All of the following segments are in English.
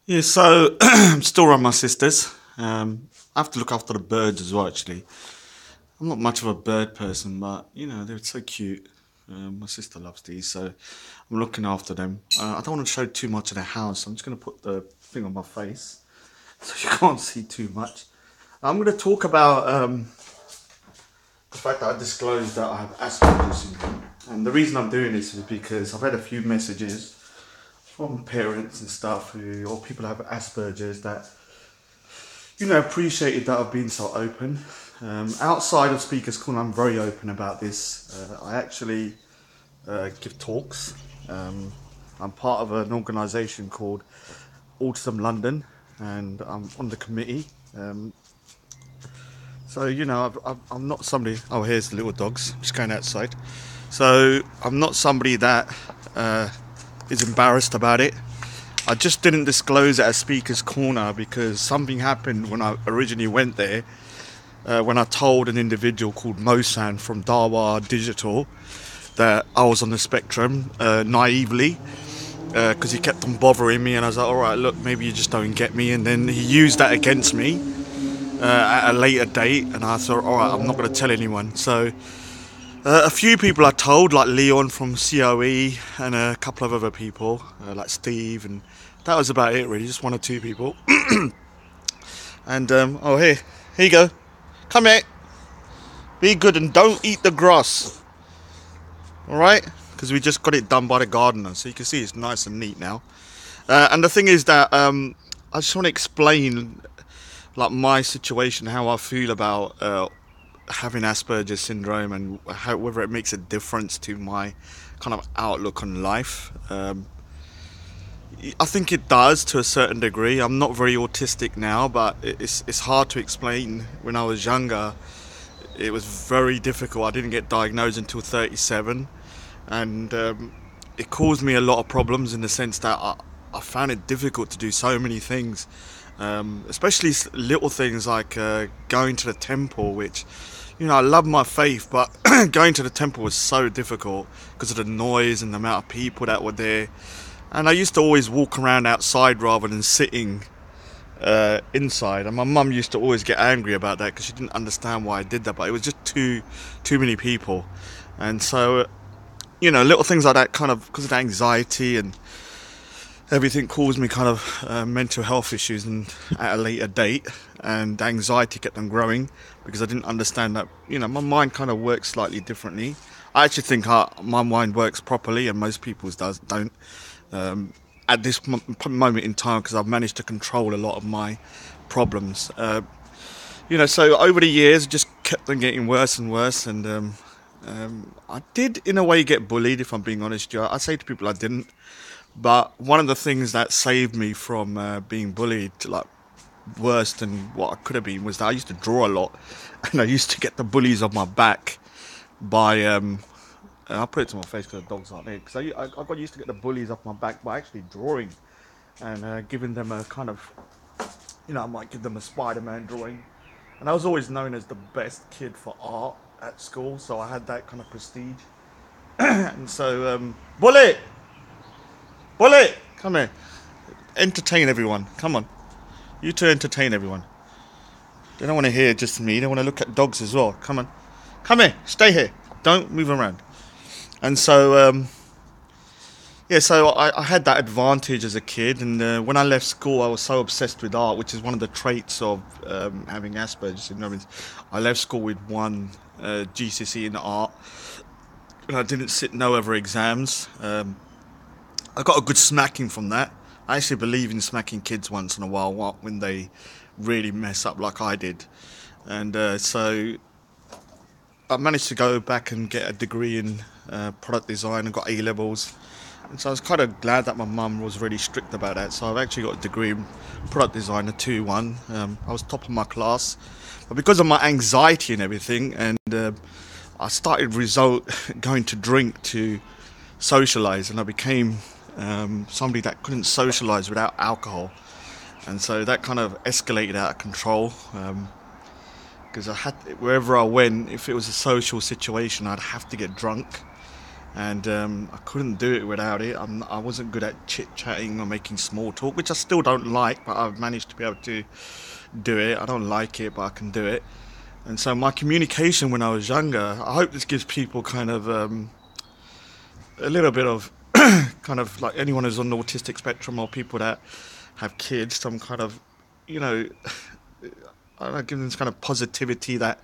Yeah, so I'm still around my sisters. I have to look after the birds as well, actually. I'm not much of a bird person, but they're so cute. My sister loves these, so I'm looking after them. I don't want to show too much of the house. I'm just going to put the thing on my face so you can't see too much. I'm going to talk about the fact that I disclosed that I have Asperger's syndrome. And the reason I'm doing this is because I've had a few messages from parents and stuff or people who have Asperger's that appreciated that I've been so open. Outside of Speaker School, I'm very open about this. I actually give talks. I'm part of an organisation called Autism London, and I'm on the committee. I'm not somebody. Oh, here's the little dogs. Just going outside. So I'm not somebody that is embarrassed about it. I just didn't disclose it at Speaker's Corner because something happened when I originally went there. When I told an individual called Mosan from Dawa Digital that I was on the spectrum, naively, because he kept on bothering me, and I was like, all right, look, maybe you just don't get me. And then he used that against me at a later date, and I thought, all right, I'm not going to tell anyone. So a few people I told, like Leon from COE and a couple of other people, like Steve, and that was about it really, just one or two people. And here you go, come here, be good and don't eat the grass, all right? Because we just got it done by the gardener, so you can see it's nice and neat now. And the thing is that I just want to explain like my situation, how I feel about having Asperger's syndrome, and whether it makes a difference to my kind of outlook on life. I think it does to a certain degree. I'm not very autistic now, but it's hard to explain. When I was younger, it was very difficult. I didn't get diagnosed until 37, and it caused me a lot of problems in the sense that I found it difficult to do so many things, especially little things like going to the temple, which I love my faith, but going to the temple was so difficult because of the noise and the amount of people that were there. And I used to always walk around outside rather than sitting inside. And my mum used to always get angry about that because she didn't understand why I did that. But it was just too many people. And so, little things like that, kind of because of the anxiety and everything, caused me kind of mental health issues, and at a later date. And the anxiety kept on growing because I didn't understand that, my mind kind of works slightly differently. I actually think my mind works properly, and most people's don't. At this moment in time, because I've managed to control a lot of my problems. So over the years, it just kept on getting worse and worse, and I did, in a way, get bullied, if I'm being honest. I say to people I didn't, but one of the things that saved me from being bullied, like worse than what I could have been, was that I used to draw a lot, and I used to get the bullies on my back by I'll put it to my face because the dogs aren't there. Because I got used to get the bullies off my back by actually drawing and giving them a kind of, I might give them a Spider-Man drawing. And I was always known as the best kid for art at school, so I had that kind of prestige. And so, Bullet, come here, entertain everyone. Come on, you two entertain everyone. They don't want to hear just me. They want to look at dogs as well. Come on, come here, stay here. Don't move around. And so, so I had that advantage as a kid, and when I left school, I was so obsessed with art, which is one of the traits of having Asperger's syndrome. I left school with one GCSE in art, and I didn't sit no other exams. I got a good smacking from that. I actually believe in smacking kids once in a while when they really mess up like I did. And so I managed to go back and get a degree in product design and got A-levels. And so I was kind of glad that my mum was really strict about that. So I've actually got a degree in product design, a 2-1. I was top of my class. But because of my anxiety and everything, and I started going to drink to socialise, and I became somebody that couldn't socialise without alcohol. And so that kind of escalated out of control. Because wherever I went, if it was a social situation, I'd have to get drunk. and I couldn't do it without it. I wasn't good at chit-chatting or making small talk, which I still don't like, but I've managed to be able to do it. I don't like it, but I can do it. And so my communication when I was younger, I hope this gives people kind of a little bit of kind of like anyone who's on the autistic spectrum or people that have kids, some kind of, you know, I don't know, give them this kind of positivity that,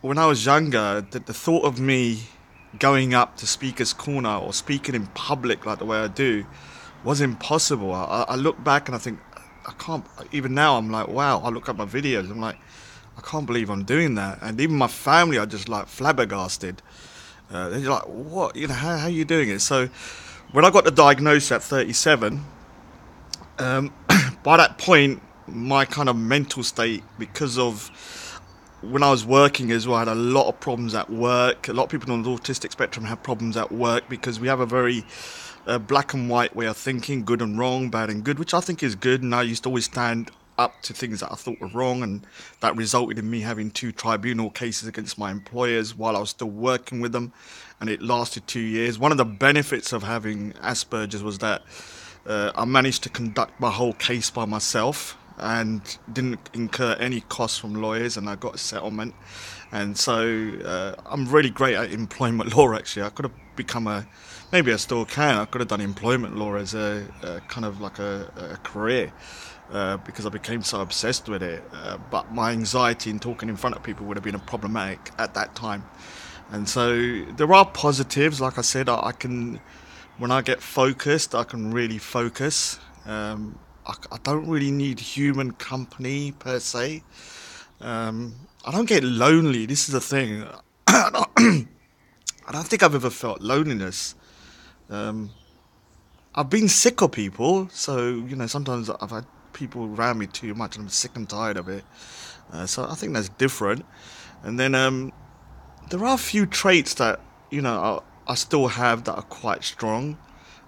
when I was younger, the thought of me going up to Speaker's Corner or speaking in public like the way I do was impossible. I look back and I think, I can't, even now I'm like, wow, I look at my videos, I'm like, I can't believe I'm doing that. And even my family are just like flabbergasted. They're like, what, how are you doing it? So when I got the diagnosis at 37, by that point, my kind of mental state, because of when I was working as well, I had a lot of problems at work. A lot of people on the autistic spectrum have problems at work because we have a very black and white way of thinking, good and wrong, bad and good, which I think is good. And I used to always stand up to things that I thought were wrong, and that resulted in me having 2 tribunal cases against my employers while I was still working with them, and it lasted 2 years. One of the benefits of having Aspergers was that I managed to conduct my whole case by myself and didn't incur any costs from lawyers, and I got a settlement. And so I'm really great at employment law. Actually, I could have become maybe I still can. I could have done employment law as a kind of like a career. Because I became so obsessed with it, but my anxiety in talking in front of people would have been problematic at that time. And so there are positives. Like I said, I can, when I get focused, I can really focus. I don't really need human company per se. I don't get lonely. This is the thing. I don't think I've ever felt loneliness. I've been sick of people, so sometimes I've had people around me too much, and I'm sick and tired of it. So I think that's different. And then there are a few traits that I still have that are quite strong.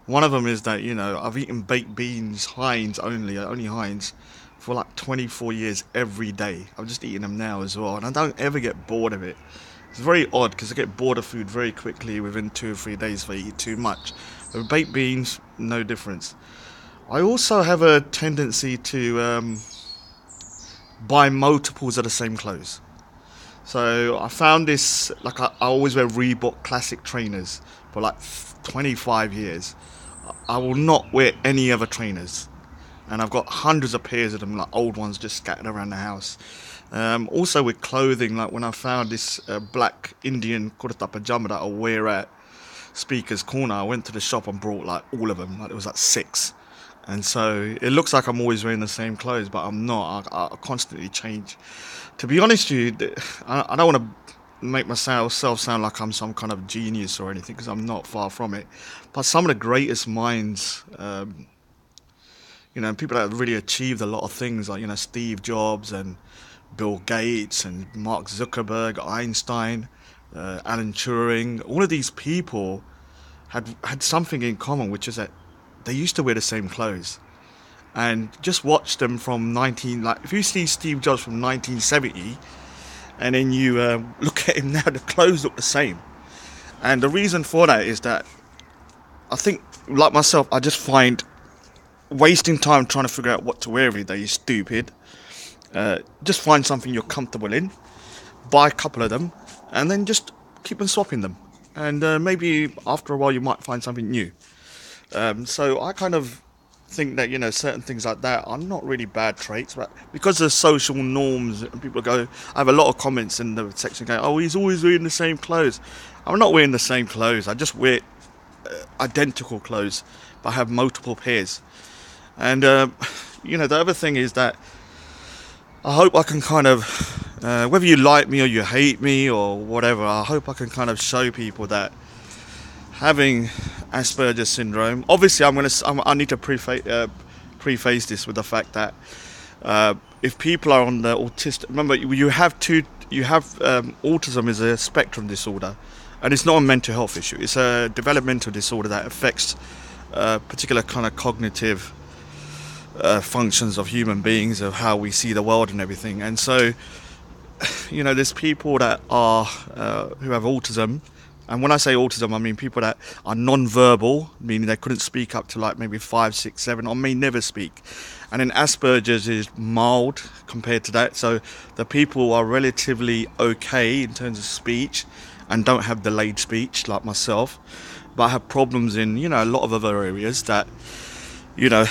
One of them is that I've eaten baked beans, only Heinz, for like 24 years every day. I'm just eating them now as well, and I don't ever get bored of it. It's very odd because I get bored of food very quickly within 2 or 3 days if I eat too much. But with baked beans, no difference. I also have a tendency to buy multiples of the same clothes. So I found this, like I always wear Reebok classic trainers for like 25 years. I will not wear any other trainers. And I've got hundreds of pairs of them, like old ones just scattered around the house. Also with clothing, like when I found this black Indian kurta pajama that I wear at Speaker's Corner, I went to the shop and brought like all of them. Like there was like 6. And so it looks like I'm always wearing the same clothes, but I'm not. I constantly change. To be honest with you, I don't want to make myself sound like I'm some kind of genius or anything, because I'm not, far from it. But some of the greatest minds, people that have really achieved a lot of things, like Steve Jobs and Bill Gates and Mark Zuckerberg, Einstein, Alan Turing, all of these people had something in common, which is that they used to wear the same clothes. And just watch them from if you see Steve Jobs from 1970 and then you look at him now, the clothes look the same. And the reason for that is that I think, like myself, I just find wasting time trying to figure out what to wear every day is stupid. Just find something you're comfortable in, buy a couple of them, and then just keep on swapping them. And maybe after a while you might find something new. So I kind of think that certain things like that are not really bad traits, but because of social norms, and people go, I have a lot of comments in the section going, oh, he's always wearing the same clothes. I'm not wearing the same clothes. I just wear identical clothes, but I have multiple pairs. And the other thing is that I hope I can kind of, whether you like me or you hate me or whatever, I hope I can kind of show people that having Asperger's syndrome, obviously I need to preface this with the fact that if people are on the autistic, remember autism is a spectrum disorder, and it's not a mental health issue. It's a developmental disorder that affects particular kind of cognitive functions of human beings, of how we see the world and everything. And so there's people that are who have autism And when I say autism, I mean people that are non-verbal, meaning they couldn't speak up to like maybe 5, 6, 7, or may never speak. And then Aspergers is mild compared to that. So the people who are relatively okay in terms of speech and don't have delayed speech like myself, but have problems in, a lot of other areas that, you know,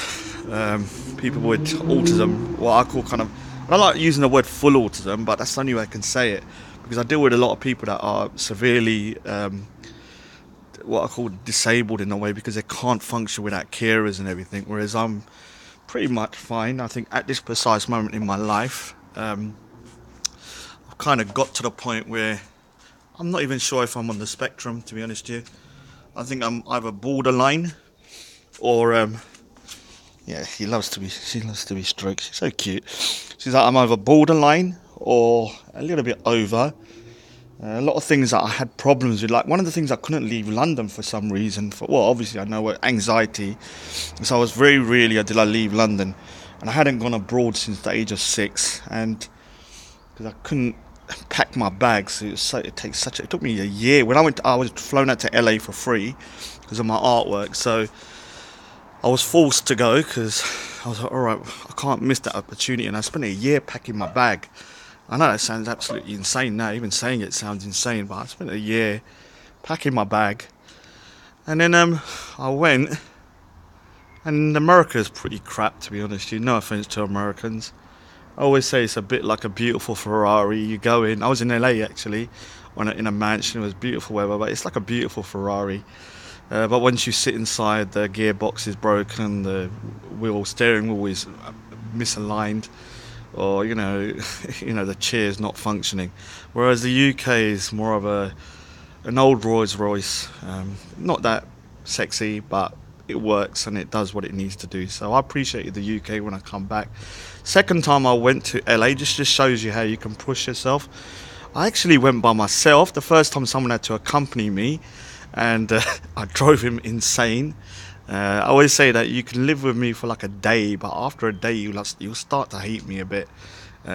people with autism, what I call kind of, I don't like using the word full autism, but that's the only way I can say it, because I deal with a lot of people that are severely, what I call disabled in a way, because they can't function without carers and everything, whereas I'm pretty much fine. I think at this precise moment in my life, I've kind of got to the point where I'm not even sure if I'm on the spectrum, to be honest with you. I think I'm either borderline or yeah, she loves to be stroked. She's so cute. She's like, I'm either borderline or a little bit over. A lot of things that I had problems with, like one of the things I couldn't leave London for some reason. Well, obviously I know what anxiety. So I was very rarely did I leave London, and I hadn't gone abroad since the age of 6, and because I couldn't pack my bags, it took me a year. I was flown out to LA for free because of my artwork. So I was forced to go because I was like, all right, I can't miss that opportunity. And I spent a year packing my bag. I know that sounds absolutely insane now. Even saying it sounds insane, but I spent a year packing my bag. And then I went, and America's pretty crap, to be honest. No offense to Americans. I always say it's a bit like a beautiful Ferrari. You go in, I was in LA actually, in a mansion. It was beautiful weather, but it's like a beautiful Ferrari. But once you sit inside, the gearbox is broken, the steering wheel is misaligned, or the chair's not functioning. Whereas the UK is more of an old Rolls Royce, not that sexy, but it works and it does what it needs to do. So I appreciated the UK when I come back. Second time I went to LA, just shows you how you can push yourself. I actually went by myself. The first time someone had to accompany me, and I drove him insane. I always say that you can live with me for like a day, but after a day you'll start to hate me a bit.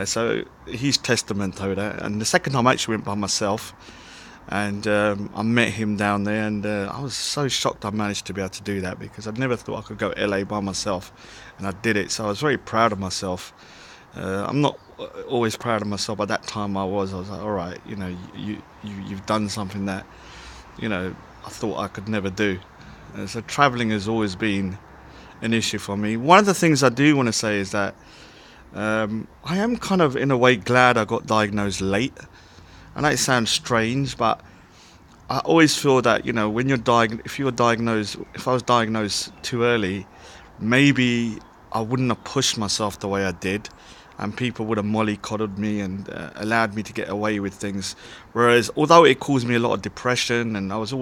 So he's testament to that. And the second time I actually went by myself, and I met him down there, and I was so shocked I managed to be able to do that, because I'd never thought I could go to LA by myself, and I did it. So I was very proud of myself. I'm not always proud of myself, but that time I was like, all right, you've done something that I thought I could never do. So traveling has always been an issue for me. One of the things I do want to say is that I am kind of in a way glad I got diagnosed late. I know it sounds strange, but I always feel that when if I was diagnosed too early, maybe I wouldn't have pushed myself the way I did, and people would have mollycoddled me and allowed me to get away with things. Whereas, although it caused me a lot of depression, and I was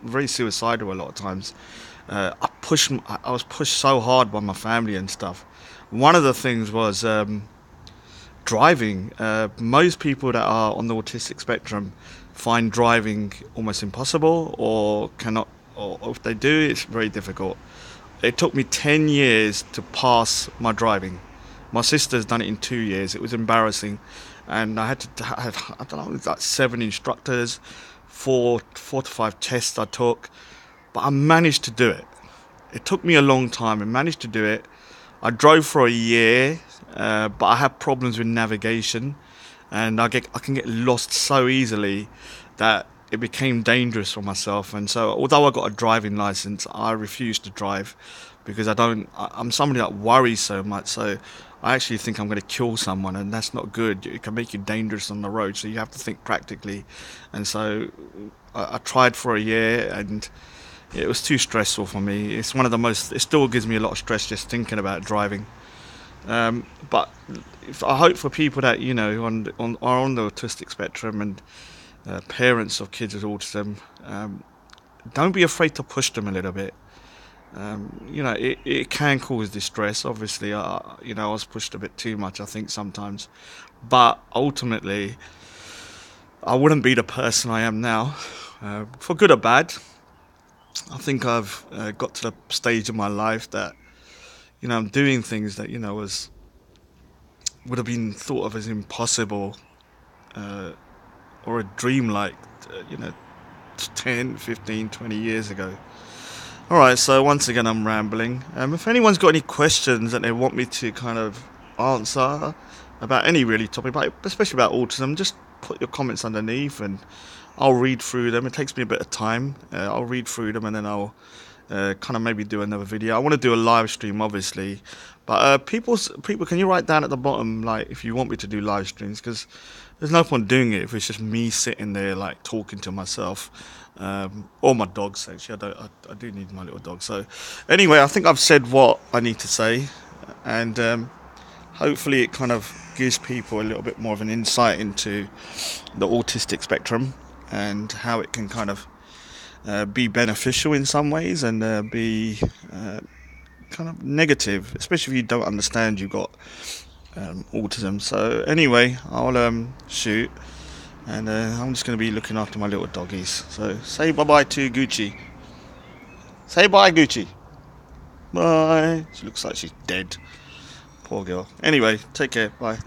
very suicidal a lot of times, I was pushed so hard by my family and stuff. One of the things was driving. Most people that are on the autistic spectrum find driving almost impossible, or cannot, or if they do, it's very difficult. It took me 10 years to pass my driving. My sister's done it in 2 years. It was embarrassing, and I had to have, I don't know, like 7 instructors, four to 5 tests I took, but I managed to do it. It took me a long time. I managed to do it. I drove for a year, but I had problems with navigation, and I can get lost so easily that it became dangerous for myself. And so, although I got a driving license, I refused to drive because I'm somebody that worries so much. So I actually think I'm going to kill someone, and that's not good. It can make you dangerous on the road, so you have to think practically. And so I tried for a year, and it was too stressful for me. It still gives me a lot of stress just thinking about driving. But I hope for people that are on the autistic spectrum, and parents of kids with autism, don't be afraid to push them a little bit. It can cause distress. Obviously, I was pushed a bit too much, I think, sometimes. But ultimately, I wouldn't be the person I am now, for good or bad. I think I've got to the stage in my life that I'm doing things that would have been thought of as impossible, or a dream, like 10, 15, 20 years ago. Alright, so once again I'm rambling. If anyone's got any questions that they want me to kind of answer about any really topic, especially about autism, just put your comments underneath and I'll read through them. It takes me a bit of time. I'll read through them and then I'll kind of maybe do another video. I want to do a live stream, obviously, but people, can you write down at the bottom like if you want me to do live streams? Because there's no point doing it if it's just me sitting there like talking to myself, or my dogs. Actually, I do need my little dog. So, anyway, I think I've said what I need to say, and hopefully it kind of gives people a little bit more of an insight into the autistic spectrum and how it can kind of be beneficial in some ways and be kind of negative, especially if you don't understand you've got autism. So anyway, I'll shoot, and I'm just going to be looking after my little doggies. So say bye-bye to Gucci. Say bye, Gucci. Bye. She looks like she's dead. Poor girl. Anyway, take care. Bye.